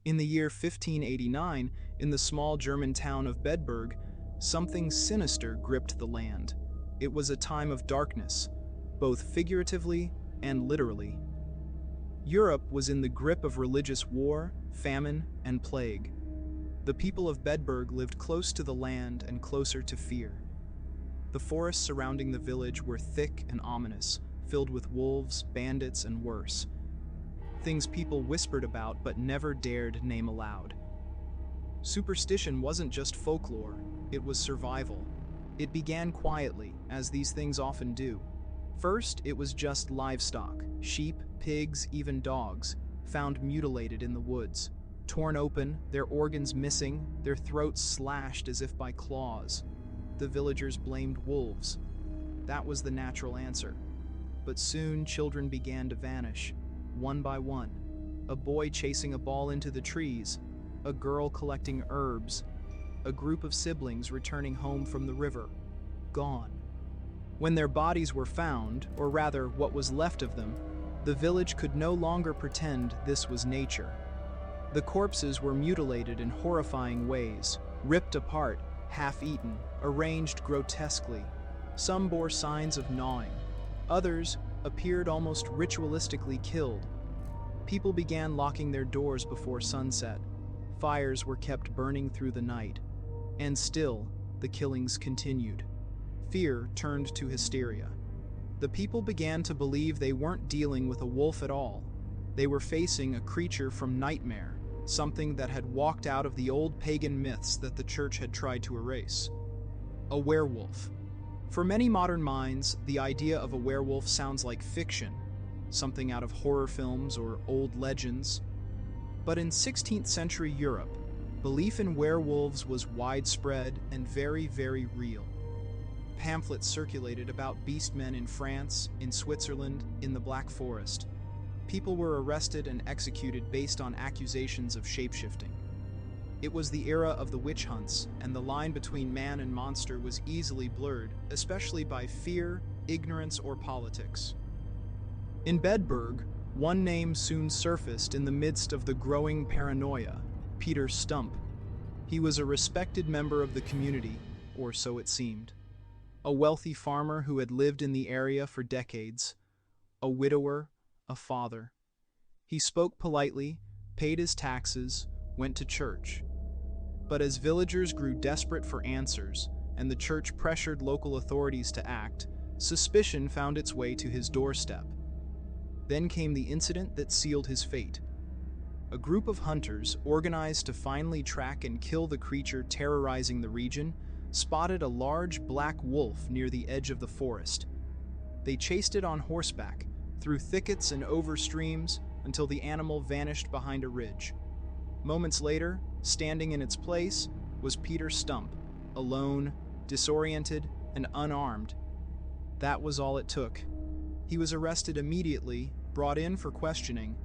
In the year 1589, in the small German town of Bedburg, something sinister gripped the land. It was a time of darkness, both figuratively and literally. Europe was in the grip of religious war, famine, and plague. The people of Bedburg lived close to the land and closer to fear. The forests surrounding the village were thick and ominous, filled with wolves, bandits, and worse. Things people whispered about but never dared name aloud. Superstition wasn't just folklore, it was survival. It began quietly, as these things often do. First, it was just livestock, sheep, pigs, even dogs, found mutilated in the woods. Torn open, their organs missing, their throats slashed as if by claws. The villagers blamed wolves. That was the natural answer. But soon children began to vanish, one by one. A boy chasing a ball into the trees, a girl collecting herbs, a group of siblings returning home from the river. Gone. When their bodies were found, or rather what was left of them, the village could no longer pretend this was nature. The corpses were mutilated in horrifying ways, ripped apart, half-eaten, arranged grotesquely. Some bore signs of gnawing. Others appeared almost ritualistically killed. People began locking their doors before sunset. Fires were kept burning through the night. And still, the killings continued. Fear turned to hysteria. The people began to believe they weren't dealing with a wolf at all. They were facing a creature from nightmare, something that had walked out of the old pagan myths that the church had tried to erase. A werewolf. For many modern minds, the idea of a werewolf sounds like fiction, something out of horror films or old legends. But in 16th century Europe, belief in werewolves was widespread and very, very real. Pamphlets circulated about beastmen in France, in Switzerland, in the Black Forest. People were arrested and executed based on accusations of shapeshifting. It was the era of the witch hunts, and the line between man and monster was easily blurred, especially by fear, ignorance, or politics. In Bedburg, one name soon surfaced in the midst of the growing paranoia: Peter Stumpp. He was a respected member of the community, or so it seemed. A wealthy farmer who had lived in the area for decades. A widower, a father. He spoke politely, paid his taxes, went to church. But as villagers grew desperate for answers, and the church pressured local authorities to act, suspicion found its way to his doorstep. Then came the incident that sealed his fate. A group of hunters, organized to finally track and kill the creature terrorizing the region, spotted a large black wolf near the edge of the forest. They chased it on horseback, through thickets and over streams, until the animal vanished behind a ridge. Moments later, standing in its place, was Peter Stumpp, alone, disoriented, and unarmed. That was all it took. He was arrested immediately, brought in for questioning,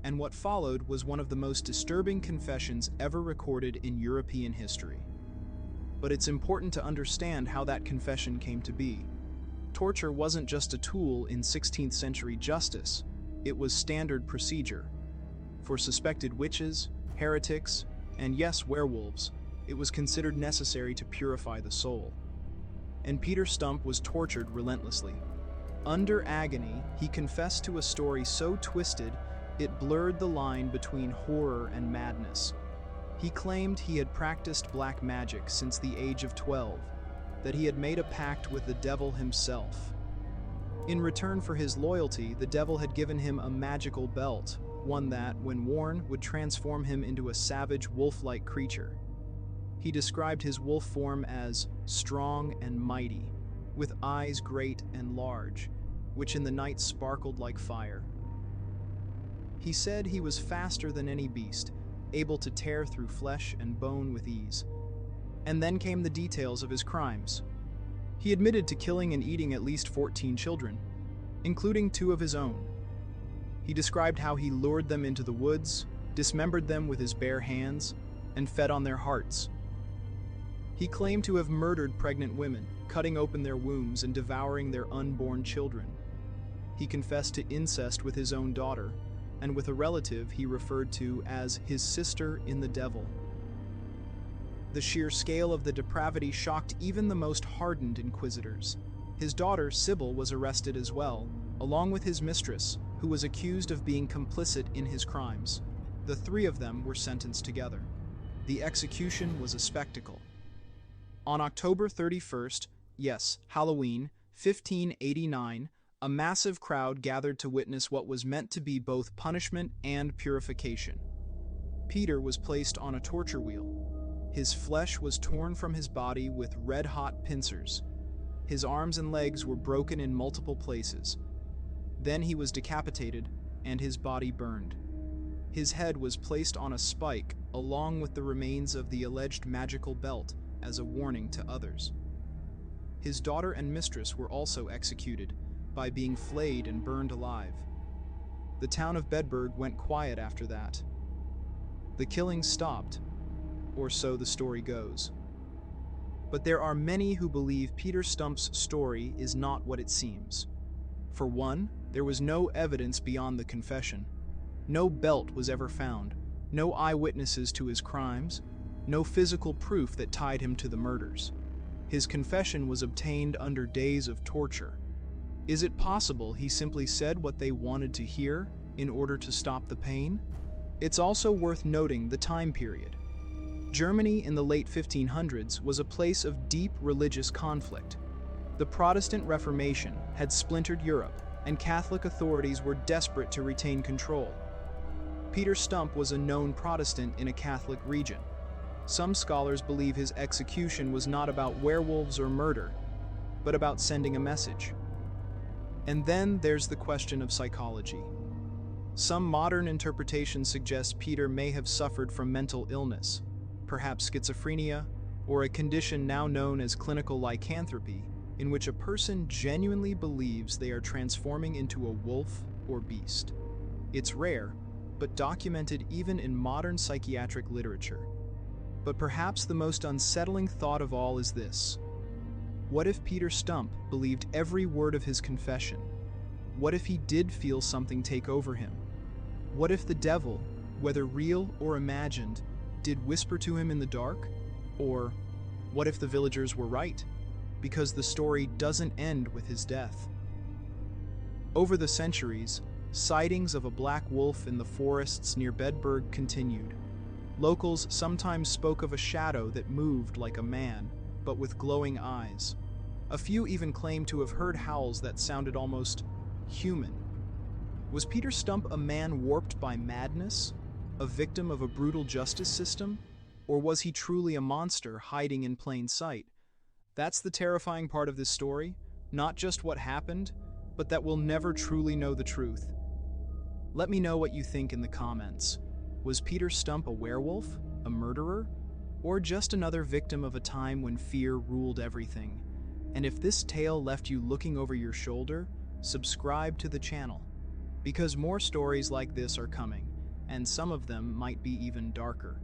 and what followed was one of the most disturbing confessions ever recorded in European history. But it's important to understand how that confession came to be. Torture wasn't just a tool in 16th century justice, it was standard procedure. For suspected witches, heretics, and yes, werewolves, it was considered necessary to purify the soul. And Peter Stumpp was tortured relentlessly. Under agony, he confessed to a story so twisted, it blurred the line between horror and madness. He claimed he had practiced black magic since the age of 12, that he had made a pact with the devil himself. In return for his loyalty, the devil had given him a magical belt, one that, when worn, would transform him into a savage wolf-like creature. He described his wolf form as strong and mighty, with eyes great and large, which in the night sparkled like fire. He said he was faster than any beast, able to tear through flesh and bone with ease. And then came the details of his crimes. He admitted to killing and eating at least 14 children, including 2 of his own. He described how he lured them into the woods, dismembered them with his bare hands, and fed on their hearts. He claimed to have murdered pregnant women, cutting open their wombs and devouring their unborn children. He confessed to incest with his own daughter, and with a relative he referred to as his sister in the devil. The sheer scale of the depravity shocked even the most hardened inquisitors. His daughter, Sybil, was arrested as well, along with his mistress, who was accused of being complicit in his crimes. The three of them were sentenced together. The execution was a spectacle. On October 31st, yes, Halloween, 1589, a massive crowd gathered to witness what was meant to be both punishment and purification. Peter was placed on a torture wheel. His flesh was torn from his body with red-hot pincers. His arms and legs were broken in multiple places. Then he was decapitated, and his body burned. His head was placed on a spike along with the remains of the alleged magical belt as a warning to others. His daughter and mistress were also executed by being flayed and burned alive. The town of Bedburg went quiet after that. The killings stopped, or so the story goes. But there are many who believe Peter Stumpp's story is not what it seems. For one, there was no evidence beyond the confession. No belt was ever found, no eyewitnesses to his crimes, no physical proof that tied him to the murders. His confession was obtained under days of torture. Is it possible he simply said what they wanted to hear in order to stop the pain? It's also worth noting the time period. Germany in the late 1500s was a place of deep religious conflict. The Protestant Reformation had splintered Europe, and Catholic authorities were desperate to retain control. Peter Stumpp was a known Protestant in a Catholic region. Some scholars believe his execution was not about werewolves or murder, but about sending a message. And then there's the question of psychology. Some modern interpretations suggest Peter may have suffered from mental illness, perhaps schizophrenia, or a condition now known as clinical lycanthropy, in which a person genuinely believes they are transforming into a wolf or beast. It's rare, but documented even in modern psychiatric literature. But perhaps the most unsettling thought of all is this. What if Peter Stumpp believed every word of his confession? What if he did feel something take over him? What if the devil, whether real or imagined, did whisper to him in the dark? Or what if the villagers were right? Because the story doesn't end with his death. Over the centuries, sightings of a black wolf in the forests near Bedburg continued. Locals sometimes spoke of a shadow that moved like a man, but with glowing eyes. A few even claimed to have heard howls that sounded almost human. Was Peter Stumpp a man warped by madness, a victim of a brutal justice system, or was he truly a monster hiding in plain sight? That's the terrifying part of this story, not just what happened, but that we'll never truly know the truth. Let me know what you think in the comments. Was Peter Stumpp a werewolf, a murderer, or just another victim of a time when fear ruled everything? And if this tale left you looking over your shoulder, subscribe to the channel, because more stories like this are coming, and some of them might be even darker.